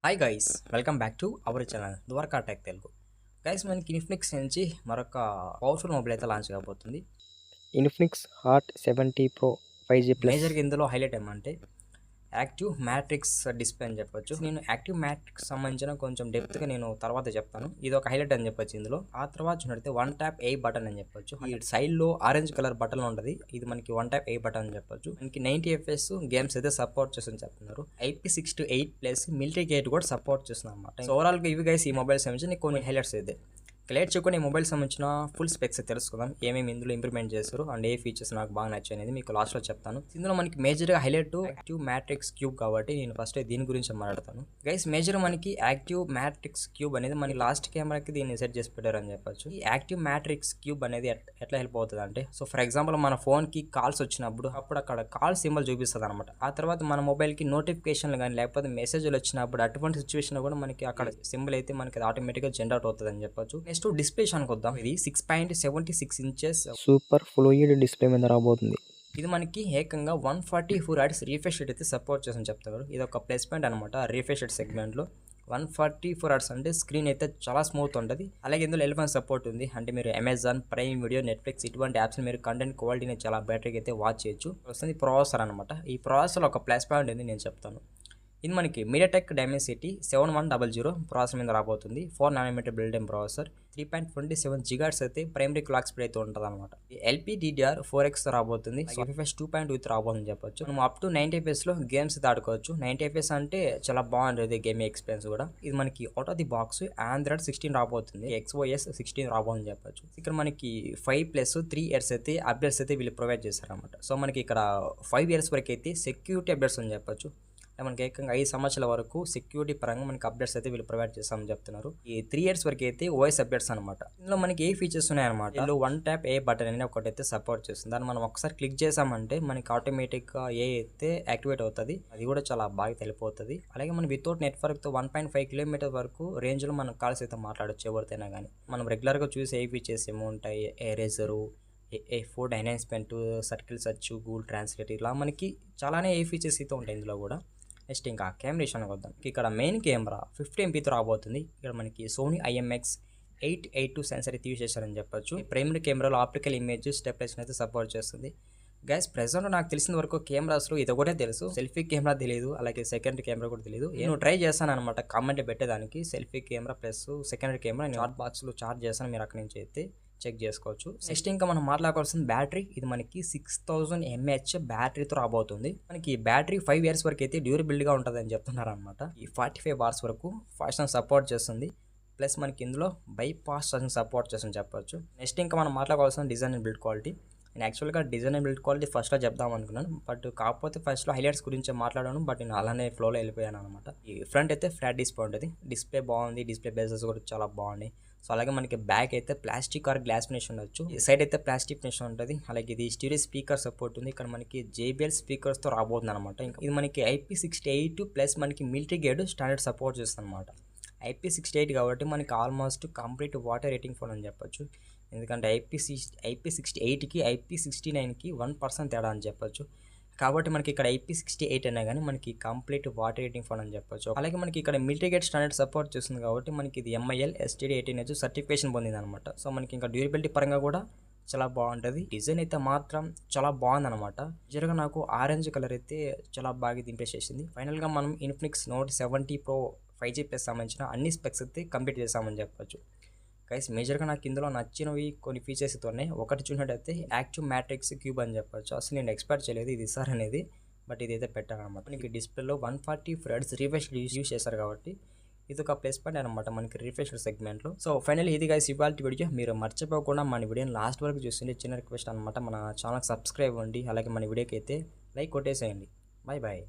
Hi guys, welcome back to our channel Dwaraka tech Telugu. Guys, మనకి Infinix నుంచి మరొక powerful mobile అయితే లాంచ్ కాబోతుంది. Infinix hot 70 pro 5G plus. మేజర్గా ఇందులో హైలైట్ ఏమంటే యాక్టివ్ మ్యాట్రిక్స్ డిస్ప్లే అని చెప్పొచ్చు. నేను యాక్టివ్ మ్యాట్రిక్స్ సంబంధించిన కొంచెం డెప్త్గా నేను తర్వాత చెప్తాను. ఇది ఒక హైలైట్ అని చెప్పొచ్చు. ఇందులో ఆ తర్వాత చూడండి వన్ ట్యాప్ ఏ బటన్ అని చెప్పొచ్చు. ఈ సైడ్లో ఆరెంజ్ కలర్ బటన్ ఉంటుంది. ఇది మనకి వన్ ట్యాప్ ఏ బటన్ అని చెప్పొచ్చు. మనకి 90 FPS గేమ్స్ అయితే సపోర్ట్ చేస్తుందని చెప్తున్నారు. IP68 ప్లస్ మిలిటరీ గేట్ కూడా సపోర్ట్ చేస్తుంది అనమాట. ఓవరాల్గా ఇవి గైస్ ఈ మొబైల్ సంబంధించి కొన్ని హైలైట్స్ అయితే లేట్ చేయకుండా ఈ మొబైల్ సంబంధించిన ఫుల్ స్పెక్స్ తెలుసుకుందాం. ఏమేమి ఇందులో ఇంప్లిమెంట్ చేస్తారు అండ్ ఏ ఫీచర్స్ నాకు బాగా నచ్చాయి అనేది మీకు లాస్ట్లో చెప్తాను. ఇందులో మనకి మేజర్గా హైలైట్ యాక్టివ్ మ్యాట్రిక్స్ క్యూబ్ కాబట్టి నేను ఫస్ట్ దీని గురించి మాట్లాడతాను. గైస్, మేజర్ మనకి యాక్టివ్ మ్యాట్రిక్స్ క్యూబ్ అనేది మనకి లాస్ట్ కెమెరాకి దీన్ని సెట్ చేసి పెట్టారు అని చెప్పొచ్చు. ఈ యాక్టివ్ మ్యాట్రిక్స్ క్యూబ్ అనేది ఎట్లా హెల్ప్ అవుతుంది అంటే, సో ఫర్ ఎగ్జాంపుల్ మన ఫోన్కి కాల్స్ వచ్చినప్పుడు అప్పుడు అక్కడ కాల్ సింబల్ చూపిస్తుంది అనమాట. ఆ తర్వాత మన మొబైల్కి నోటిఫికేషన్లు కానీ లేకపోతే మెసేజ్లు వచ్చినప్పుడు అటువంటి సిచ్యువేషన్ కూడా మనకి అక్కడ సింబల్ అయితే మనకి ఆటోమేటిక్గా జనరేట్ అవుతుంది అని చెప్పొచ్చు. నెక్స్ట్ డిస్ప్లే విషయానికి వద్దాం. ఇది 6.76 ఇంచెస్ సూపర్ ఫ్లూయిడ్ డిస్ప్లే మీద రాబోతుంది. ఇది మనకి ఏకంగా 144 హెర్ట్జ్ రిఫ్రెష్ రేట్ అయితే సపోర్ట్ చేసని చెప్తారు. ఇది ఒక ప్లస్ పాయింట్ అనమాట. రిఫ్రెష్ రేట్ సెగ్మెంట్లో 144 హెర్ట్జ్ అంటే స్క్రీన్ అయితే చాలా స్మూత్ ఉంటుంది. అలాగే ఇందులో L1 సపోర్ట్ ఉంది. అంటే మీరు అమెజాన్ ప్రైమ్ వీడియో, నెట్ఫ్లిక్స్ ఇటువంటి యాప్స్ మీరు కంటెంట్ క్వాలిటీని చాలా బెటర్గా అయితే వాచ్ చేయొచ్చు. వస్తుంది ప్రాసెసర్ అనమాట. ఈ ప్రాసెసర్ ఒక ప్లస్ పాయింట్ ఉంది, నేను చెప్తాను. ఇది మనకి మీడియాటెక్ డైమెన్సిటీ 7100 ప్రాసెసర్ మీద రాబోతుంది. 4nm build in processor, 3.27 GHz అయితే ప్రైమరీ క్లాక్ స్పీడ్ అయితే ఉంటుంది అనమాట. LPDDR4X రాబోతుంది. FPS 2.2 రాబోతుందని చెప్పొచ్చు. మనం అప్ టు 90 FPS లో గేమ్స్ అయితే ఆడుకోవచ్చు. 90 FPS అంటే చాలా బాగుంటుంది గేమింగ్ ఎక్స్పీరియన్స్ కూడా. ఇది మనకి out of the box Android 16 రాబోతుంది. XOS 16 రాబోతుందని చెప్పొచ్చు. ఇక్కడ మనకి 5+3 ఇయర్స్ అయితే అప్డేట్స్ అయితే వీళ్ళు ప్రొవైడ్ చేశారనమాట. సో మనకి ఇక్కడ 5 ఇయర్స్ వరకు అయితే సెక్యూరిటీ అప్డేట్స్ అని చెప్పొచ్చు. మనకి ఏకంగా 5 సంవత్సరాల వరకు సెక్యూరిటీ పరంగా మనకి అప్డేట్స్ అయితే వీళ్ళు ప్రొవైడ్ చేస్తామని చెప్తున్నారు. ఈ 3 ఇయర్స్ వరకు అయితే OS అప్డేట్స్ అనమాట. ఇందులో మనకి ఏ ఫీచర్స్ ఉన్నాయన్నమాట. ఇందులో వన్ ట్యాప్ ఏ బటన్ అనేది ఒకటి అయితే సపోర్ట్ చేస్తుంది. దాన్ని మనం ఒకసారి క్లిక్ చేసామంటే మనకి ఆటోమేటిక్గా ఏ అయితే యాక్టివేట్ అవుతుంది. అది కూడా చాలా బాగా తెలిపోతుంది. అలాగే మనం వితౌట్ నెట్వర్క్తో 1.5 కిలోమీటర్ వరకు రేంజ్లో మనం కాల్స్ అయితే మాట్లాడచ్చు ఎవరితోనైనా కానీ. మనం రెగ్యులర్గా చూసి ఏ ఫీచర్స్ ఏమో ఉంటాయి, eraser, phone enhancement, circle search, Google translate, ఇలా మనకి చాలానే ఏ ఫీచర్స్ అయితే ఉంటాయి ఇందులో కూడా. నెక్స్ట్ ఇంకా కెమెరా విషయానికి వద్దాం. ఇక్కడ మెయిన్ కెమెరా 50 MPతో రాబోతుంది. ఇక్కడ మనకి సోనీ IMX882 సెన్సర్ అయితే యూజ్ చేశారని చెప్పొచ్చు. ప్రైమరీ కెమెరాలో ఆప్టికల్ ఇమేజ్ స్టెబిలైజేషన్ అయితే సపోర్ట్ చేస్తుంది. గైస్, ప్రెజెంట్ నాకు తెలిసిన వరకు కెమెరాస్లో ఇది ఒకటే తెలుసు, సెల్ఫీ కెమెరా తెలియదు, అలాగే సెకండరీ కెమెరా కూడా తెలియదు. నేను ట్రై చేస్తాను అనమాట కామెంట్ పెట్టేదానికి. Selfie camera plus secondary camera chart బాక్స్లో చార్జ్ చేస్తాను, మీరు అక్కడి నుంచి అయితే చెక్ చేసుకోవచ్చు. నెక్స్ట్ ఇంకా మనం మాట్లాడుకోవాల్సిన బ్యాటరీ. ఇది మనకి 6000 mAh బ్యాటరీతో రాబోతుంది. మనకి బ్యాటరీ 5 ఇయర్స్ వరకు అయితే డ్యూరబిలిటీగా ఉంటుంది అని చెప్తున్నారు అనమాట. ఈ 45 hours వరకు ఫాస్ట్ సపోర్ట్ చేస్తుంది. ప్లస్ మనకి ఇందులో బైపాస్ ఛార్జింగ్ సపోర్ట్ చేస్తుందని చెప్పొచ్చు. నెక్స్ట్ ఇంకా మనం మాట్లాడుకోవాల్సిన డిజైన్ అండ్ బిల్డ్ క్వాలిటీ. నేను యాక్చువల్గా డిజైన్ అండ్ బిల్డ్ క్వాలిటీ ఫస్ట్లో చెప్దాం అనుకున్నాను, బట్ కాకపోతే ఫస్ట్లో హైలైట్స్ గురించి మాట్లాడాను, బట్ నేను అలానే ఫ్లోలో వెళ్ళిపోయాను అనమాట. ఈ ఫ్రంట్ అయితే ఫ్లాట్ డిస్ప్లే ఉంటుంది. డిస్ప్లే బాగుంది, డిస్ప్లే బేసెస్ కూడా చాలా బాగున్నాయి. సో అలాగే మనకి బ్యాక్ అయితే ప్లాస్టిక్ ఆర్ గ్లాస్ ఫినిష్ ఉండొచ్చు. ఈ సైడ్ అయితే ప్లాస్టిక్ ఫినిష్ ఉంటుంది. అలాగే ఇది స్టీరియో స్పీకర్ సపోర్ట్ ఉంది. ఇక్కడ మనకి JBL స్పీకర్స్తో రాబోతుంది అనమాట. ఇది మనకి IP68 ప్లస్ మనకి మిలిటరీ గేడ్ స్టాండర్డ్ సపోర్ట్ చేస్తుంది అనమాట. IP68 కాబట్టి మనకి almost complete water rating phone అని చెప్పొచ్చు. ఎందుకంటే IP68కి IP69కి 1% తేడా అని చెప్పొచ్చు. కాబట్టి మనకి ఇక్కడ IP68 అయినా కానీ మనకి కంప్లీట్ వాటర్ రేటింగ్ ఫోన్ అని చెప్పొచ్చు. అలాగే మనకి ఇక్కడ మిలిటరీ గేట్ స్టాండర్డ్ సపోర్ట్ చేస్తుంది కాబట్టి మనకి ఇది MIL STD 18H సర్టిఫికేషన్ పొందింది అనమాట. సో మనకి ఇంకా డ్యూరబిలిటీ పరంగా కూడా చాలా బాగుంటుంది. డిజైన్ అయితే మాత్రం చాలా బాగుందన్నమాట. జరగా నాకు ఆరెంజ్ కలర్ అయితే చాలా బాగా ఇంప్రెస్ చేసింది. ఫైనల్గా మనం Infinix note 70 pro 5G plus సంబంధించిన అన్ని స్పెక్స్ అయితే కంప్లీట్ చేసామని చెప్పొచ్చు. గైస్, మేజర్గా నాకు ఇందులో నచ్చినవి కొన్ని ఫీచర్స్ అయితే ఉన్నాయి. ఒకటి చూసినట్టయితే యాక్టివ్ మ్యాట్రిక్స్ క్యూబ్ అని చెప్పొచ్చు. అసలు నేను ఎక్స్పెక్ట్ చేయలేదు ఇది సార్ అనేది, బట్ ఇదైతే పెట్టాను అనమాట. మనకి డిస్ప్లేలో 144 హెర్ట్జ్ రిఫ్రెష్ యూజ్ చేశారు కాబట్టి ఇది ఒక ప్లస్ పాయింట్ అనమాట మనకి రిఫ్రెష్ సెగ్మెంట్లో. సో ఫైనల్ ఇది గైస్ ఇవాళ వీడియో. మీరు మర్చిపోకుండా మన వీడియోని లాస్ట్ వరకు చూస్తుండే చిన్న రిక్వెస్ట్ అనమాట. మన ఛానల్కి సబ్స్క్రైబ్ అవ్వండి, అలాగే మన వీడియోకి అయితే లైక్ కొట్టేసేయండి. Bye bye.